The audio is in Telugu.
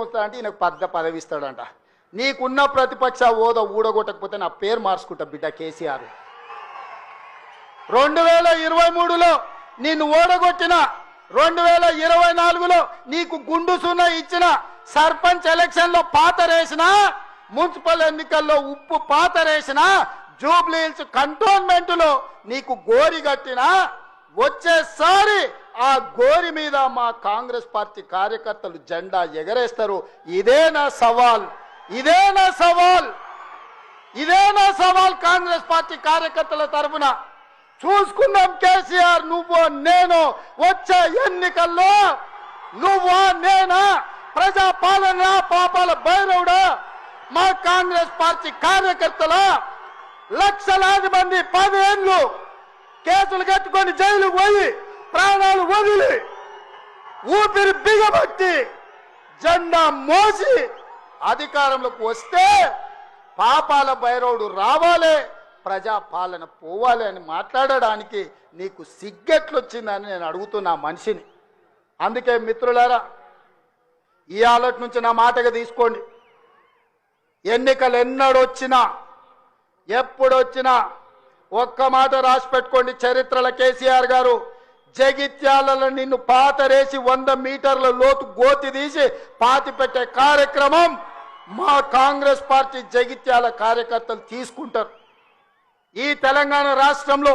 అంటే ఈయనకు పెద్ద పదవి ఇస్తాడంట. నీకున్న ప్రతిపక్ష హోదా ఊడగొట్టకపోతే నా పేరు మార్చుకుంటా బిడ్డ కేసీఆర్. 2023లో నిన్ను ఓడగొట్టిన, 2024లో నీకు గుండు సున్నా ఇచ్చిన, సర్పంచ్ ఎలక్షన్లో పాతరేసిన, మున్సిపల్ ఎన్నికల్లో ఉప్పు పాతరేసిన, జూబ్లీ హిల్స్ కంటోన్మెంట్లో నీకు గోరి కట్టిన, వచ్చేసారి ఆ గోరి మీద మా కాంగ్రెస్ పార్టీ కార్యకర్తలు జెండా ఎగరేస్తారు. ఇదే నా సవాల్, ఇదే నా సవాల్, ఇదే నా సవాల్ కాంగ్రెస్ పార్టీ కార్యకర్తల తరఫున. చూసుకుందాం కేసీఆర్, నువ్వు నేను వచ్చే ఎన్నికల్లో నువ్వా నేనా, ప్రజా పాలన పాపాల భైరవుడా, మా కాంగ్రెస్ పార్టీ కార్యకర్తల లక్షలాది మంది 10 ఏళ్ళు కేసులు కట్టుకొని జైలుకు పోయి ప్రాణాలు వదిలి ఊపిరి బిగబట్టి జెండా మోసి అధికారంలోకి వస్తే పాపాల భైరవుడు రావాలి, ప్రజా పాలన పోవాలి అని మాట్లాడడానికి నీకు సిగ్గెట్లొచ్చిందని నేను అడుగుతున్నా మనిషిని. అందుకే మిత్రులారా, ఈ ఆలోచన నుంచి నా మాటగా తీసుకోండి. ఎన్నికలు ఎన్నడొచ్చినా ఎప్పుడొచ్చినా ఒక్క మాట రాసి పెట్టుకోండి చరిత్రలో. కేసీఆర్ గారు జగిత్యాలలో నిన్ను పాతరేసి 100 మీటర్ల లోతు గోతి తీసి పాతి పెట్టే కార్యక్రమం మా కాంగ్రెస్ పార్టీ జగిత్యాల కార్యకర్తలు తీసుకుంటారు. ఈ తెలంగాణ రాష్ట్రంలో